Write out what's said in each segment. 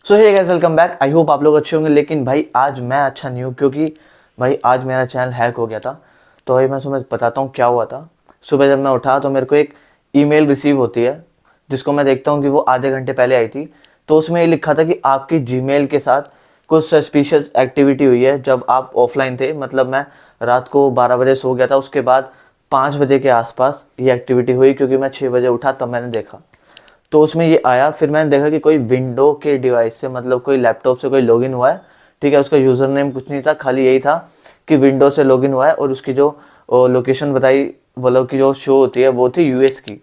So hey guys, welcome back. I hope आप लोग अच्छे होंगे। लेकिन भाई आज मैं अच्छा नहीं हूँ, क्योंकि भाई आज मेरा चैनल हैक हो गया था। तो भाई मैं तुम्हें बताता हूँ क्या हुआ था। सुबह जब मैं उठा तो मेरे को एक ईमेल रिसीव होती है, जिसको मैं देखता हूँ कि वो आधे घंटे पहले आई थी। तो उसमें ये लिखा था कि आपकी जीमेल के साथ कुछ सस्पिशियस एक्टिविटी हुई है जब आप ऑफलाइन थे। मतलब मैं रात को 12 बजे सो गया था, उसके बाद 5 बजे के आसपास ये एक्टिविटी हुई, क्योंकि मैं 6 बजे उठा तब मैंने देखा। तो उसमें ये आया, फिर मैंने देखा कि कोई विंडो के डिवाइस से, मतलब कोई लैपटॉप से कोई लॉगिन हुआ है। ठीक है, उसका यूज़र नेम कुछ नहीं था, खाली यही था कि विंडो से लॉगिन हुआ है, और उसकी जो लोकेशन बताई, मतलब की जो शो होती है वो थी यूएस की।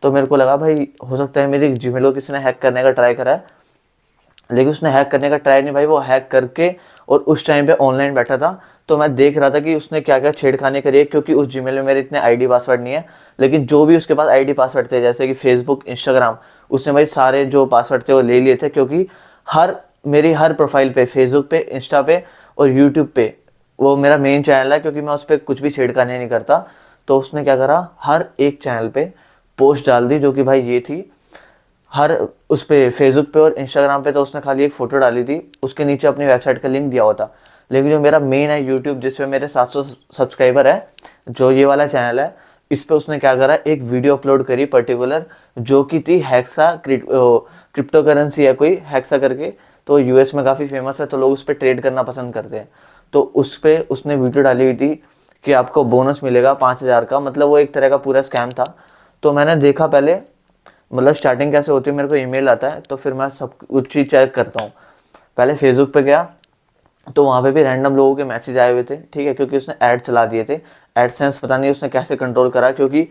तो मेरे को लगा भाई हो सकता है मेरी जीमेल को किसी ने हैक करने का ट्राई करा है। लेकिन उसने हैक करने का ट्राई नहीं भाई, वो हैक करके और उस टाइम पे ऑनलाइन बैठा था। तो मैं देख रहा था कि उसने क्या क्या छेड़खानी करी है, क्योंकि उस जीमेल में मेरे इतने आईडी पासवर्ड नहीं है। लेकिन जो भी उसके पास आईडी पासवर्ड थे, जैसे कि फेसबुक, इंस्टाग्राम, उसने भाई सारे जो पासवर्ड थे वो ले लिए थे। क्योंकि मेरी हर प्रोफाइल पे, फेसबुक पे, इंस्टा पे और यूट्यूब पे, वो मेरा मेन चैनल है, क्योंकि मैं उस पर कुछ भी छेड़खानी नहीं करता। तो उसने क्या करा, हर एक चैनल पे पोस्ट डाल दी, जो कि भाई ये थी। हर उस पे फेसबुक पे और इंस्टाग्राम पे तो उसने खाली एक फ़ोटो डाली थी, उसके नीचे अपनी वेबसाइट का लिंक दिया हुआ था। लेकिन जो मेरा मेन है यूट्यूब, जिस पे मेरे 700 सब्सक्राइबर है, जो ये वाला चैनल है, इस पे उसने क्या करा, एक वीडियो अपलोड करी पर्टिकुलर, जो कि थी हेक्सा क्रिप्टो करेंसी है कोई हेक्सा करके। तो यूएस में काफ़ी फेमस है, तो लोग उस पर ट्रेड करना पसंद करते हैं। तो उस पर उसने वीडियो डाली हुई थी कि आपको बोनस मिलेगा 5,000 का। मतलब वो एक तरह का पूरा स्कैम था। तो मैंने देखा पहले, मतलब स्टार्टिंग कैसे होती है, मेरे को ईमेल आता है तो फिर मैं सब कुछ चीज़ चेक करता हूँ। पहले फेसबुक पे गया, तो वहाँ पे भी रैंडम लोगों के मैसेज आए हुए थे। ठीक है, क्योंकि उसने ऐड चला दिए थे। एडसेंस पता नहीं उसने कैसे कंट्रोल करा, क्योंकि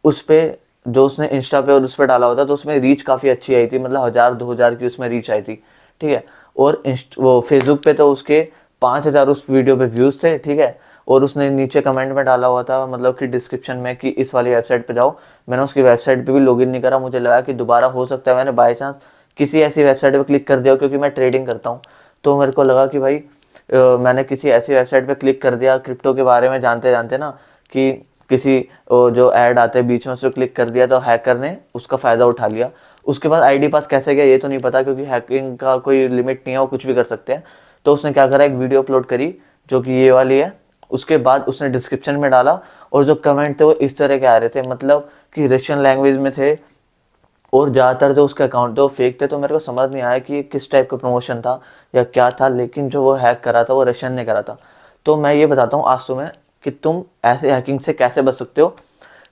उस पर जो उसने इंस्टा पे और उस पर डाला होता, तो उसमें रीच काफ़ी अच्छी आई थी, मतलब 1,000-2,000 की उसमें रीच आई थी। ठीक है, और वो फेसबुक पे तो उसके 5,000 उस वीडियो पे व्यूज़ थे। ठीक है, और उसने नीचे कमेंट में डाला हुआ था, मतलब कि डिस्क्रिप्शन में, कि इस वाली वेबसाइट पे जाओ। मैंने उसकी वेबसाइट पे भी लॉगिन नहीं करा, मुझे लगा कि दोबारा हो सकता है मैंने बाई चांस किसी ऐसी वेबसाइट पे क्लिक कर दिया हो, क्योंकि मैं ट्रेडिंग करता हूँ। तो मेरे को लगा कि भाई मैंने किसी ऐसी वेबसाइट पे क्लिक कर दिया क्रिप्टो के बारे में जानते जानते ना, कि किसी जो ऐड आते हैं बीच में, उसको क्लिक कर दिया, तो हैकर ने उसका फ़ायदा उठा लिया। उसके बाद आईडी पास कैसे गया ये तो नहीं पता, क्योंकि हैकिंग का कोई लिमिट नहीं है, वो कुछ भी कर सकते हैं। तो उसने क्या करा, एक वीडियो अपलोड करी जो कि ये वाली है। उसके बाद उसने डिस्क्रिप्शन में डाला, और जो कमेंट थे वो इस तरह के आ रहे थे, मतलब कि रशियन लैंग्वेज में थे, और ज़्यादातर जो उसके अकाउंट थे वो फेक थे। तो मेरे को समझ नहीं आया कि ये किस टाइप का प्रमोशन था या क्या था, लेकिन जो वो हैक करा था वो रशियन ने करा था। तो मैं ये बताता हूँ आज तुम्हें कि तुम ऐसे हैकिंग से कैसे बच सकते हो।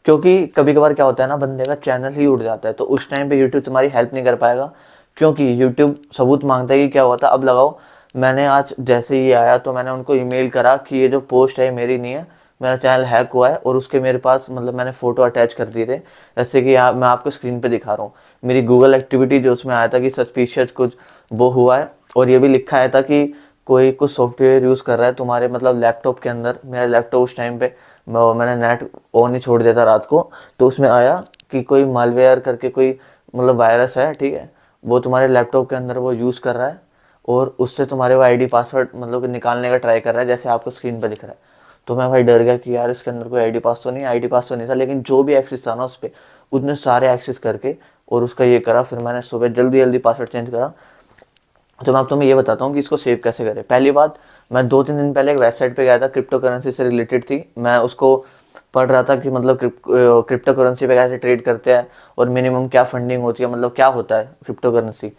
क्योंकि कभी कभार क्या होता है ना, बंदे का चैनल ही उड़ जाता है, तो उस टाइम पे यूट्यूब तुम्हारी हेल्प नहीं कर पाएगा, क्योंकि यूट्यूब सबूत मांगता है कि क्या हुआ था। अब लगाओ, मैंने आज जैसे ही आया तो मैंने उनको ईमेल करा कि ये जो पोस्ट है मेरी नहीं है, मेरा चैनल हैक हुआ है, और उसके मेरे पास, मतलब मैंने फ़ोटो अटैच कर दिए थे, जैसे कि मैं आपको स्क्रीन पे दिखा रहा हूँ। मेरी गूगल एक्टिविटी जो उसमें आया था कि सस्पिशियस कुछ वो हुआ है, और ये भी लिखा आया था कि कोई कुछ सॉफ्टवेयर यूज़ कर रहा है तुम्हारे, मतलब लैपटॉप के अंदर। मेरा लैपटॉप उस टाइम पे मैंने नेट ऑन ही छोड़ दिया था रात को, तो उसमें आया कि कोई मालवेयर करके कोई, मतलब वायरस है। ठीक है, वो तुम्हारे लैपटॉप के अंदर वो यूज़ कर रहा है, और उससे तुम्हारे वो आईडी पासवर्ड, मतलब कि निकालने का ट्राई कर रहा है, जैसे आपको स्क्रीन पर दिख रहा है। तो मैं भाई डर गया कि यार इसके अंदर कोई आईडी पास तो नहीं था, लेकिन जो भी एक्सेस था ना उस पर, उतने सारे एक्सेस करके और उसका ये करा। फिर मैंने सुबह जल्दी जल्दी पासवर्ड चेंज करा। तो मैं अब तुम्हें ये बताता हूँ कि इसको सेव कैसे करें। पहली बात, मैं 2-3 दिन पहले एक वेबसाइट पे गया था, क्रिप्टो करेंसी से रिलेटेड थी। मैं उसको पढ़ रहा था कि मतलब क्रिप्टो करेंसी पे कैसे ट्रेड करते हैं, और मिनिमम क्या फंडिंग होती है, मतलब क्या होता है क्रिप्टो करेंसी।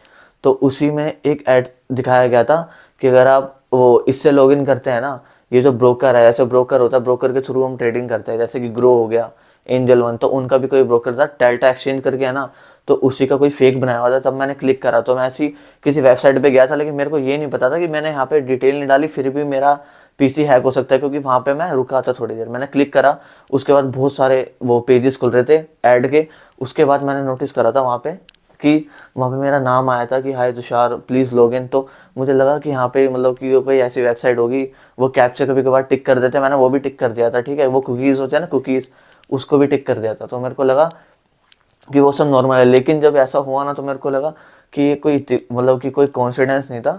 तो उसी में एक ऐड दिखाया गया था कि अगर आप वो इससे लॉगिन करते हैं ना, ये जो ब्रोकर है, ऐसे ब्रोकर होता है, ब्रोकर के थ्रू हम ट्रेडिंग करते हैं, जैसे कि ग्रो हो गया, एंजल वन, तो उनका भी कोई ब्रोकर था, डेल्टा एक्सचेंज करके है ना। तो उसी का कोई फेक बनाया हुआ था, तब मैंने क्लिक करा। तो मैं ऐसी किसी वेबसाइट पे गया था, लेकिन मेरे को ये नहीं पता था कि मैंने यहाँ पे डिटेल नहीं डाली फिर भी मेरा पीसी हैक हो सकता है, क्योंकि वहाँ पे मैं रुका था थोड़ी देर। मैंने क्लिक करा, उसके बाद बहुत सारे वो पेजेस खुल रहे थे ऐड के। उसके बाद मैंने नोटिस करा था वहाँ पे कि वहाँ पे मेरा नाम आया था कि हाय तुषार प्लीज़ लॉग इन। तो मुझे लगा कि यहाँ पे मतलब कि कोई ऐसी वेबसाइट होगी, वो कैप्चा कभी कभार टिक कर देते, मैंने वो भी टिक कर दिया था। ठीक है, वो कुकीज़ होते हैं ना, कुकीज़, उसको भी टिक कर दिया था। तो मेरे को लगा कि वो सब नॉर्मल है। लेकिन जब ऐसा हुआ ना, तो मेरे को लगा कि ये कोई मतलब कि कोई कॉन्फिडेंस नहीं था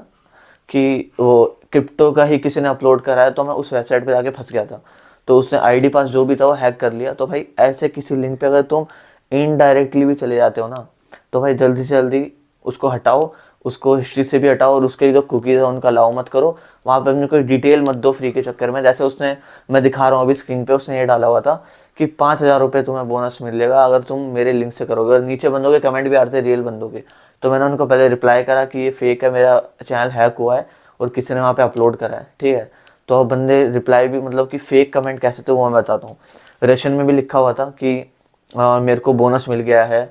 कि वो क्रिप्टो का ही किसी ने अपलोड करा है। तो मैं उस वेबसाइट पे जाके फंस गया था। तो उसने आईडी पास जो भी था वो हैक कर लिया। तो भाई ऐसे किसी लिंक पे अगर तुम इनडायरेक्टली भी चले जाते हो ना, तो भाई जल्दी से जल्दी उसको हटाओ। उसको हिस्ट्री से भी हटाओ और उसके जो कुकीज़ है उनका अलाउ मत करो। वहाँ पे अपने कोई डिटेल मत दो फ्री के चक्कर में। जैसे उसने, मैं दिखा रहा हूँ अभी स्क्रीन पे, उसने ये डाला हुआ था कि 5,000 रुपये तुम्हें बोनस मिलेगा अगर तुम मेरे लिंक से करोगे। और नीचे बंदों के कमेंट भी आते रियल बंदों के। तो मैंने उनको पहले रिप्लाई करा कि ये फेक है, मेरा चैनल हैक हुआ है और किसी ने वहाँ पे अपलोड करा है, ठीक है। तो अब बंदे रिप्लाई भी, मतलब कि फेक कमेंट कैसे थे वो मैं बताता हूँ। रशियन में भी लिखा हुआ था कि मेरे को बोनस मिल गया है,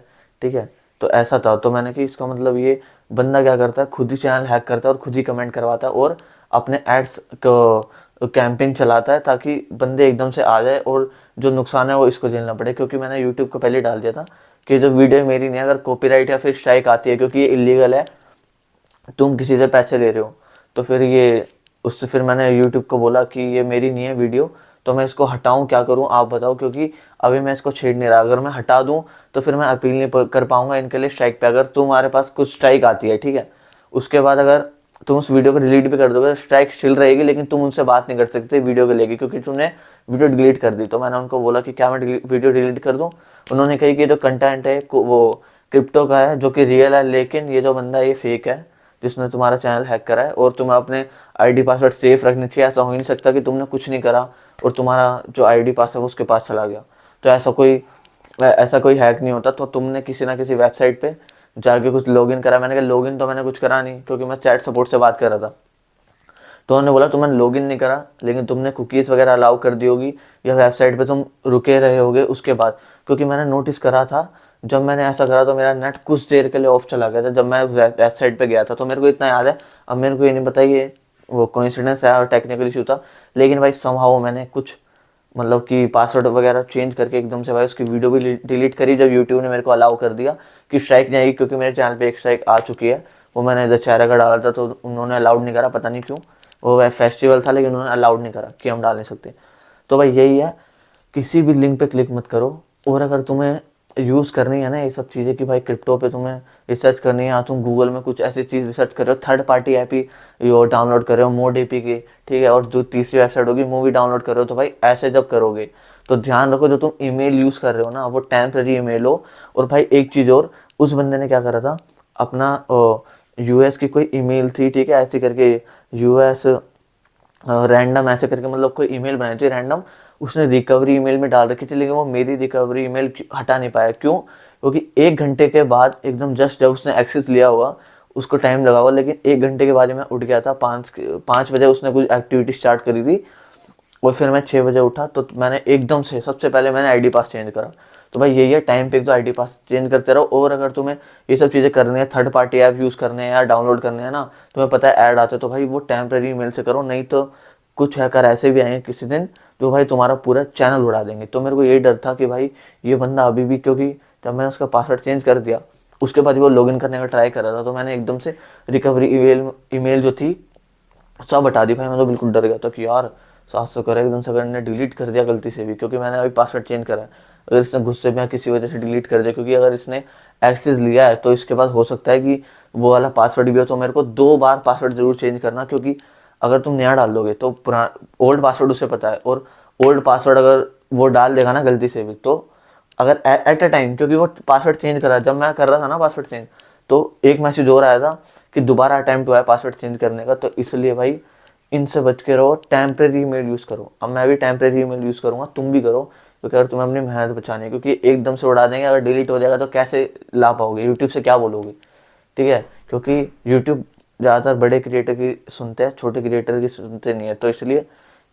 ठीक है। तो ऐसा था। तो मैंने कि इसका मतलब ये बंदा क्या करता है, खुद ही चैनल हैक करता है और खुद ही कमेंट करवाता है और अपने एड्स को कैंपेन चलाता है ताकि बंदे एकदम से आ जाए और जो नुकसान है वो इसको झेलना पड़े। क्योंकि मैंने यूट्यूब को पहले डाल दिया था कि जो वीडियो मेरी नहीं है, अगर कॉपीराइट या फिर स्ट्राइक आती है, क्योंकि ये इलीगल है, तुम किसी से पैसे ले रहे हो, तो फिर ये उससे फिर मैंने यूट्यूब को बोला कि ये मेरी नहीं है वीडियो, तो मैं इसको हटाऊं, क्या करूं आप बताओ। क्योंकि अभी मैं इसको छेड़ नहीं रहा, अगर मैं हटा दूं तो फिर मैं अपील नहीं कर पाऊंगा इनके लिए स्ट्राइक पे। अगर तुम्हारे पास कुछ स्ट्राइक आती है, ठीक है, उसके बाद अगर तुम उस वीडियो को डिलीट भी कर दोगे तो स्ट्राइक स्टिल रहेगी, लेकिन तुम उनसे बात नहीं कर सकते वीडियो को लेके, क्योंकि तुमने वीडियो डिलीट कर दी। तो मैंने उनको बोला कि क्या मैं वीडियो डिलीट कर दूं। उन्होंने कही कि जो कंटेंट है वो क्रिप्टो का है, जो कि रियल है, लेकिन ये जो बंदा ये फेक है जिसने तुम्हारा चैनल हैक करा है, और तुम्हें अपने आईडी पासवर्ड सेफ रखने चाहिए। ऐसा हो ही नहीं सकता कि तुमने कुछ नहीं करा और तुम्हारा जो आईडी पास है वो उसके पास चला गया। तो ऐसा कोई हैक नहीं होता। तो तुमने किसी ना किसी वेबसाइट पे जाके कुछ लॉगिन करा। मैंने कहा लॉगिन तो मैंने कुछ करा नहीं, क्योंकि मैं चैट सपोर्ट से बात कर रहा था। तो उन्होंने बोला तुमने लॉगिन नहीं करा, लेकिन तुमने कुकीज़ वगैरह अलाउ कर दी होगी या वेबसाइट पे तुम रुके रहे होगे उसके बाद। क्योंकि मैंने नोटिस करा था, जब मैंने ऐसा करा तो मेरा नेट कुछ देर के लिए ऑफ चला गया था जब मैं वेबसाइट पे गया था। तो मेरे को इतना याद है, अब मेरे को ये नहीं पता ये वो कोइंसिडेंस है और टेक्निकल इशू था, लेकिन भाई समहाउ मैंने कुछ, मतलब कि पासवर्ड वगैरह चेंज करके एकदम से भाई उसकी वीडियो भी डिलीट करी जब यूट्यूब ने मेरे को अलाउ कर दिया कि स्ट्राइक नहीं आएगी। क्योंकि मेरे चैनल पे एक स्ट्राइक आ चुकी है, वो मैंने दशहरा का डाला था तो उन्होंने अलाउड नहीं करा, पता नहीं क्यों। वो फेस्टिवल था लेकिन उन्होंने अलाउड नहीं करा कि हम डाल नहीं सकते। तो भाई यही है, किसी भी लिंक पे क्लिक मत करो। और अगर तुम्हें यूज़ करनी है ना ये सब चीज़ें कि भाई क्रिप्टो पे तुम्हें रिसर्च करनी है, या तुम गूगल में कुछ ऐसी चीज़ रिसर्च कर रहे हो, थर्ड पार्टी ऐप ही यो डाउनलोड कर रहे हो मोड एपी की, ठीक है, और जो तीसरी वेबसाइट होगी मूवी डाउनलोड कर रहे हो, तो भाई ऐसे जब करोगे तो ध्यान रखो जो तुम ईमेल यूज़ कर रहे हो ना वो टेम्परेरी ईमेल हो। और भाई एक चीज़ और, उस बंदे ने क्या करा था, अपना यूएस की कोई ईमेल थी, ठीक है, ऐसी करके यूएस रैंडम ऐसे करके, मतलब कोई ईमेल बनाई थी रैंडम, उसने रिकवरी ईमेल में डाल रखी थी, लेकिन वो मेरी रिकवरी ईमेल हटा नहीं पाया। क्यों? क्योंकि 1 घंटे के बाद एकदम जस्ट जब उसने एक्सेस लिया हुआ, उसको टाइम लगा हुआ, लेकिन 1 घंटे के बाद मैं उठ गया था। 5 बजे उसने कुछ एक्टिविटी स्टार्ट करी थी और फिर मैं 6 बजे उठा। तो मैंने एकदम से सबसे पहले मैंने आईडी पास चेंज करा। तो भाई यही है, टाइम पे एक तो आईडी पास चेंज करते रहो। और अगर तुम्हें ये सब चीज़ें करनी है, थर्ड पार्टी ऐप यूज़ करने हैं या डाउनलोड करने हैं ना, तुम्हें पता है ऐड आते, तो भाई वो टेम्प्रेरी मेल से करो। नहीं तो कुछ हैकर ऐसे भी आएंगे किसी दिन जो भाई तुम्हारा पूरा चैनल उड़ा देंगे। तो मेरे को यही डर था कि भाई ये बंदा अभी भी, क्योंकि जब मैंने उसका पासवर्ड चेंज कर दिया उसके बाद वो लॉगिन करने का ट्राई कर रहा था, तो मैंने एकदम से रिकवरी ईमेल जो थी सब हटा दी। भाई मैं तो बिल्कुल डर गया था कि यार 700 करे एकदम से, अगर ने डिलीट कर दिया गलती से भी, क्योंकि मैंने अभी पासवर्ड चेंज करा है, अगर इसने गुस्से में किसी वजह से डिलीट कर दिया, क्योंकि अगर इसने एक्सेस लिया है तो इसके बाद हो सकता है कि वो वाला पासवर्ड भी हो। तो मेरे को 2 बार पासवर्ड जरूर चेंज करना, क्योंकि अगर तुम नया डाल दोगे तो ओल्ड पासवर्ड उसे पता है, और ओल्ड पासवर्ड अगर वो डाल देगा ना गलती से भी, तो अगर एट अ टाइम, क्योंकि वो पासवर्ड चेंज करा, जब मैं कर रहा था ना पासवर्ड चेंज, तो एक मैसेज और आया था कि दोबारा अटैम्प्ट हुआ है पासवर्ड चेंज करने का। तो इसलिए भाई इनसे बच के रहो, टेम्प्रेरी ईमेल यूज़ करो। अब मैं भी टेम्प्रेरी ईमेल यूज़ करूँगा, तुम भी करो, क्योंकि अगर तुम्हें अपनी मेहनत बचानी है, क्योंकि एकदम से उड़ा देंगे, अगर डिलीट हो जाएगा तो कैसे ला पाओगे, यूट्यूब से क्या बोलोगे, ठीक है। क्योंकि यूट्यूब ज़्यादातर बड़े क्रिएटर की सुनते हैं, छोटे क्रिएटर की सुनते नहीं है। तो इसलिए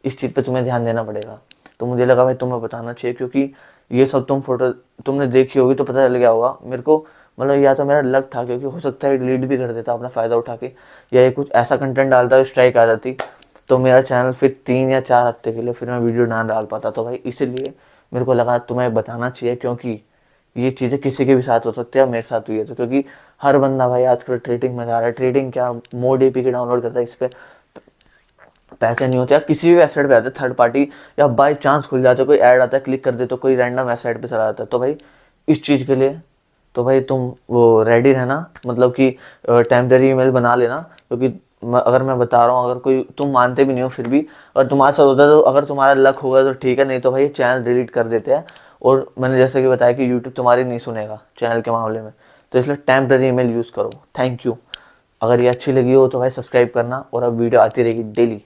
इस चीज़ पे तुम्हें ध्यान देना पड़ेगा। तो मुझे लगा भाई तुम्हें बताना चाहिए, क्योंकि ये सब तुम फोटो तुमने देखी होगी तो पता चल गया होगा मेरे को। मतलब या तो मेरा लक था, क्योंकि हो सकता है डिलीट भी कर देता अपना फ़ायदा उठा के, या ये कुछ ऐसा कंटेंट डालता स्ट्राइक आ जाती, तो मेरा चैनल फिर 3 या 4 हफ्ते के लिए फिर मैं वीडियो ना डाल पाता। तो भाई इसलिए मेरे को लगा तुम्हें बताना चाहिए, क्योंकि ये चीज़ें किसी के भी साथ हो सकती है, मेरे साथ हुई है। तो क्योंकि हर बंदा भाई आजकल ट्रेडिंग में जा रहा है, ट्रेडिंग क्या मोड एपी के डाउनलोड करता है, इस पर पैसे नहीं होते। आप किसी भी वेबसाइट पे आते थर्ड पार्टी, या बाय चांस खुल जाते, कोई ऐड आता है, क्लिक कर दे तो कोई रैंडम वेबसाइट पे चला जाता है। तो भाई इस चीज़ के लिए तो भाई तुम वो रेडी रहना, मतलब कि टेम्परेरी ईमेल बना लेना। क्योंकि अगर मैं बता रहा हूँ, अगर कोई तुम मानते भी नहीं हो फिर भी अगर तुम्हारे साथ होता है, तो अगर तुम्हारा लक होगा तो ठीक है, नहीं तो भाई चैनल डिलीट कर देते हैं। और मैंने जैसे कि बताया कि यूट्यूब तुम्हारी नहीं सुनेगा चैनल के मामले में, तो इसलिए टेम्परेरी ईमेल यूज़ करो। Thank you. अगर ये अच्छी लगी हो तो भाई सब्सक्राइब करना, और अब वीडियो आती रहेगी डेली।